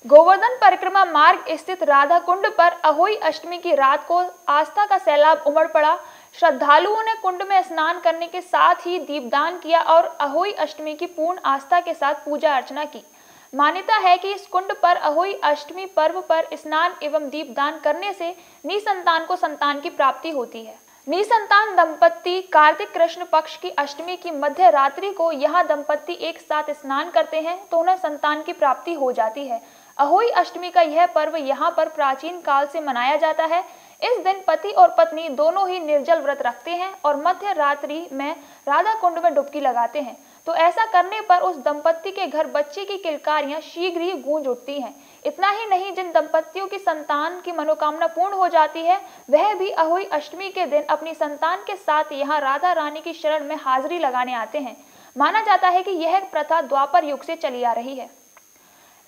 गोवर्धन परिक्रमा मार्ग स्थित राधा कुंड पर अहोई अष्टमी की रात को आस्था का सैलाब उमड़ पड़ा। श्रद्धालुओं ने कुंड में स्नान करने के साथ ही दीपदान किया और अहोई अष्टमी की पूर्ण आस्था के साथ पूजा अर्चना की। मान्यता है कि इस कुंड पर अहोई अष्टमी पर्व पर स्नान एवं दीपदान करने से निसंतान को संतान की प्राप्ति होती है। निसंतान दंपत्ति कार्तिक कृष्ण पक्ष की अष्टमी की मध्य रात्रि को यह दंपत्ति एक साथ स्नान करते हैं तो उन्हें संतान की प्राप्ति हो जाती है। अहोई अष्टमी का यह पर्व यहाँ पर प्राचीन काल से मनाया जाता है। इस दिन पति और पत्नी दोनों ही निर्जल व्रत रखते हैं और मध्य रात्रि में राधा कुंड में डुबकी लगाते हैं। तो ऐसा करने पर उस दंपत्ति के घर बच्चे की किलकारियां शीघ्र ही गूंज उठती हैं। इतना ही नहीं, जिन दंपत्तियों की संतान की मनोकामना पूर्ण हो जाती है वह भी अहोई अष्टमी के दिन अपनी संतान के साथ यहाँ राधा रानी की शरण में हाजिरी लगाने आते हैं। माना जाता है कि यह प्रथा द्वापर युग से चली आ रही है।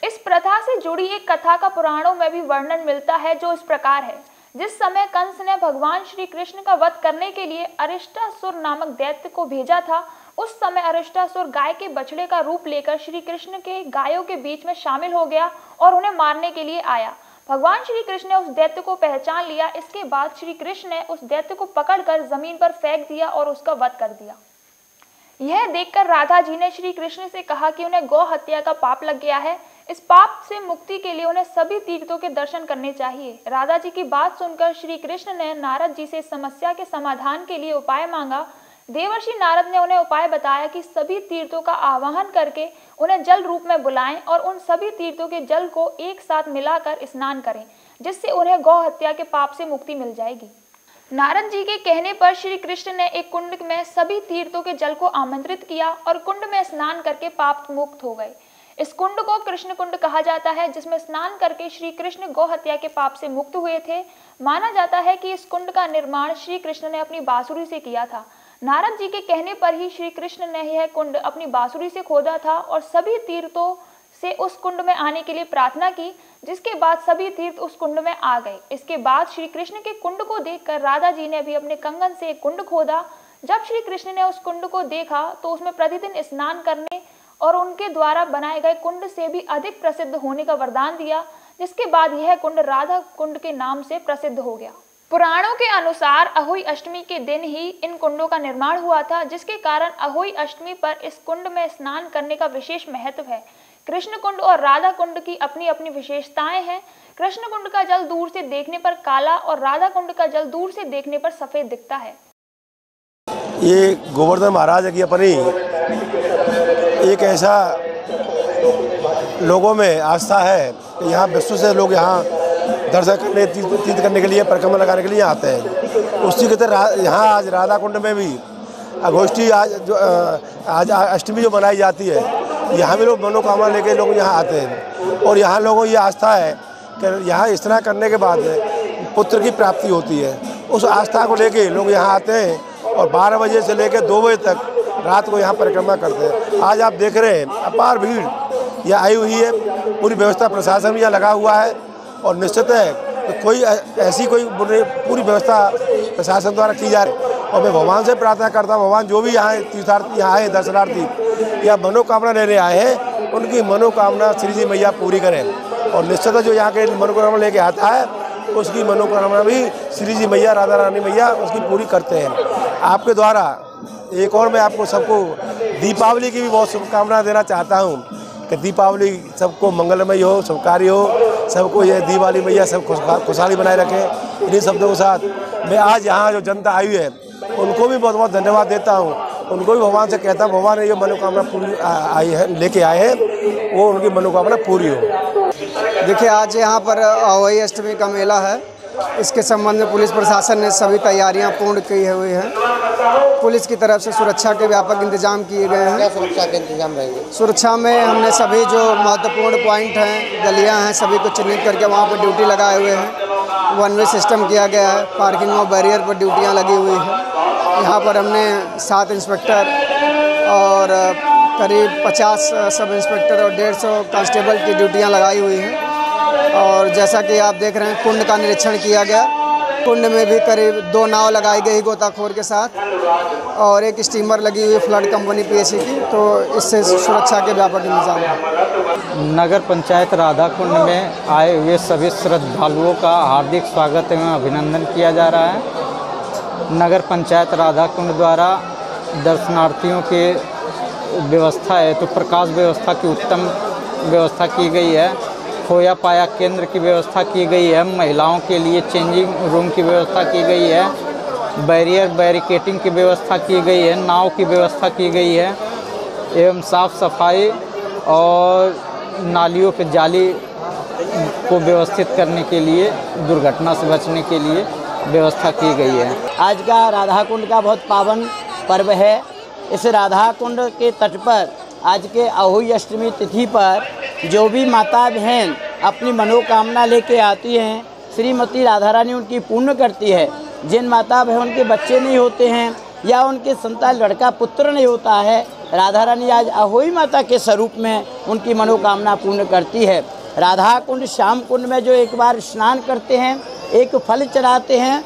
इस प्रथा से जुड़ी एक कथा का पुराणों में भी वर्णन मिलता है जो इस प्रकार है। जिस समय कंस ने भगवान श्री कृष्ण का वध करने के लिए अरिष्टासुर नामक दैत्य को भेजा था, उस समय अरिष्टासुर गाय के बछड़े का रूप लेकर श्री कृष्ण के गायों के बीच में शामिल हो गया और उन्हें मारने के लिए आया। भगवान श्री कृष्ण ने उस दैत्य को पहचान लिया। इसके बाद श्री कृष्ण ने उस दैत्य को पकड़कर जमीन पर फेंक दिया और उसका वध कर दिया। यह देखकर राधा जी ने श्री कृष्ण से कहा कि उन्हें गौ हत्या का पाप लग गया है। इस पाप से मुक्ति के लिए उन्हें सभी तीर्थों के दर्शन करने चाहिए। राधा जी की बात सुनकर श्री कृष्ण ने नारद जी से समस्या के समाधान के लिए उपाय मांगा। देवर्षि नारद ने उन्हें उपाय बताया कि सभी तीर्थों का आवाहन करके उन्हें जल रूप में बुलाएं और उन सभी तीर्थों के जल को एक साथ मिलाकर स्नान करें, जिससे उन्हें गौ हत्या के पाप से मुक्ति मिल जाएगी। नारद जी के कहने पर श्री कृष्ण ने एक कुंड में सभी तीर्थों के जल को आमंत्रित किया और कुंड में स्नान करके पाप मुक्त हो गए। इस कुंड को कृष्ण कुंड कहा जाता है, जिसमें स्नान करके श्री कृष्ण गौ हत्या के पाप से मुक्त हुए थे। माना जाता है कि इस कुंड का निर्माण श्री कृष्ण ने अपनी बांसुरी से किया था। नारद जी के कहने पर ही श्री कृष्ण ने यह कुंड अपनी बांसुरी से खोदा था और सभी तीर्थों से उस कुंड में आने के लिए प्रार्थना की, जिसके बाद सभी तीर्थ उस कुंड में आ गए। इसके बाद श्री कृष्ण के कुंड को देखकर राधा जी ने भी अपने कंगन से एक कुंड खोदा। जब श्री कृष्ण ने उस कुंड को देखा तो उसमें प्रतिदिन स्नान करने और उनके द्वारा बनाए गए कुंड से भी अधिक प्रसिद्ध होने का वरदान दिया, जिसके बाद यह कुंड राधा कुंड के नाम से प्रसिद्ध हो गया। पुराणों के अनुसार अहोई अष्टमी के दिन ही इन कुंडों का निर्माण हुआ था, जिसके कारण अहोई अष्टमी पर इस कुंड में स्नान करने का विशेष महत्व है। कृष्ण कुंड और राधा कुंड की अपनी अपनी विशेषताएं हैं। कृष्ण कुंड का जल दूर से देखने पर काला और राधा कुंड का जल दूर से देखने पर सफेद दिखता है। ये गोवर्धन महाराज की अपनी एक ऐसा लोगों में आस्था है कि यहाँ विश्व से लोग यहाँ दर्शन करने तीर्थ करने के लिए परिक्रमा लगाने के लिए आते हैं। उसी की तरह यहाँ आज राधा कुंड में भी अगोष्ठी आज अष्टमी जो मनाई जाती है, यहाँ भी लोग मनोकामना लेके लोग यहाँ आते हैं और यहाँ लोगों की ये आस्था है कि यहाँ स्नान करने के बाद पुत्र की प्राप्ति होती है। उस आस्था को लेके लोग यहाँ आते हैं और 12 बजे से लेकर 2 बजे तक रात को यहाँ परिक्रमा करते हैं। आज आप देख रहे हैं अपार भीड़ यहाँ आई हुई है। पूरी व्यवस्था प्रशासन भी यहाँ लगा हुआ है और निश्चित है कि कोई ऐसी कोई पूरी व्यवस्था प्रशासन द्वारा की जा रही है। और मैं भगवान से प्रार्थना करता हूँ, भगवान जो भी यहाँ तीर्थार्थी यहाँ आए दर्शनार्थी या मनोकामना लेने आए हैं, उनकी मनोकामना श्री जी मैया पूरी करें। और निश्चित जो यहाँ के मनोकामना लेके आता है उसकी मनोकामना भी श्री जी मैया राधा रानी मैया उसकी पूरी करते हैं। आपके द्वारा एक और मैं आपको सबको दीपावली की भी बहुत शुभकामना देना चाहता हूँ कि दीपावली सबको मंगलमय हो, शुभकारी हो, सबको ये दिवाली मैया सब खुशहाली बनाए रखें। इन्हीं शब्दों के साथ मैं आज यहाँ जो जनता आई है उनको भी बहुत बहुत धन्यवाद देता हूँ। उनको भी भगवान से कहता हूँ भगवान ने ये मनोकामना पूरी आई है लेके आए हैं, वो उनकी मनोकामना पूरी हो। देखिए, आज यहाँ पर अहोई अष्टमी का मेला है। इसके संबंध में पुलिस प्रशासन ने सभी तैयारियां पूर्ण की हुई हैं। पुलिस की तरफ से सुरक्षा के व्यापक इंतजाम किए गए हैं। क्या सुरक्षा के इंतजाम रहेंगे? सुरक्षा में हमने सभी जो महत्वपूर्ण पॉइंट हैं, गलियां हैं, सभी को चिन्हित करके वहां पर ड्यूटी लगाए हुए हैं। 1 वे सिस्टम किया गया है। पार्किंग और बैरियर पर ड्यूटियाँ लगी हुई हैं। यहाँ पर हमने 7 इंस्पेक्टर और करीब 50 सब इंस्पेक्टर और 150 कांस्टेबल की ड्यूटियाँ लगाई हुई हैं। और जैसा कि आप देख रहे हैं, कुंड का निरीक्षण किया गया। कुंड में भी करीब 2 नाव लगाई गई गोताखोर के साथ और एक स्टीमर लगी हुई फ्लड कंपनी पीएससी की, तो इससे सुरक्षा के व्यापक इंतजाम हैं। नगर पंचायत राधा कुंड में आए हुए सभी श्रद्धालुओं का हार्दिक स्वागत एवं अभिनंदन किया जा रहा है। नगर पंचायत राधा कुंड द्वारा दर्शनार्थियों के व्यवस्था है तो प्रकाश व्यवस्था की उत्तम व्यवस्था की गई है। खोया पाया केंद्र की व्यवस्था की गई है। महिलाओं के लिए चेंजिंग रूम की व्यवस्था की गई है। बैरिकेटिंग की व्यवस्था की गई है। नाव की व्यवस्था की गई है एवं साफ़ सफाई और नालियों पे जाली को व्यवस्थित करने के लिए, दुर्घटना से बचने के लिए व्यवस्था की गई है। आज का राधा कुंड का बहुत पावन पर्व है। इस राधा कुंड के तट पर आज के अहोई अष्टमी तिथि पर जो भी माता बहन अपनी मनोकामना लेके आती हैं, श्रीमती राधा रानी उनकी पूर्ण करती है। जिन माता बहन के बच्चे नहीं होते हैं या उनके संतान लड़का पुत्र नहीं होता है, राधा रानी आज अहोई माता के स्वरूप में उनकी मनोकामना पूर्ण करती है। राधा कुंड श्याम कुंड में जो एक बार स्नान करते हैं, एक फल चढ़ाते हैं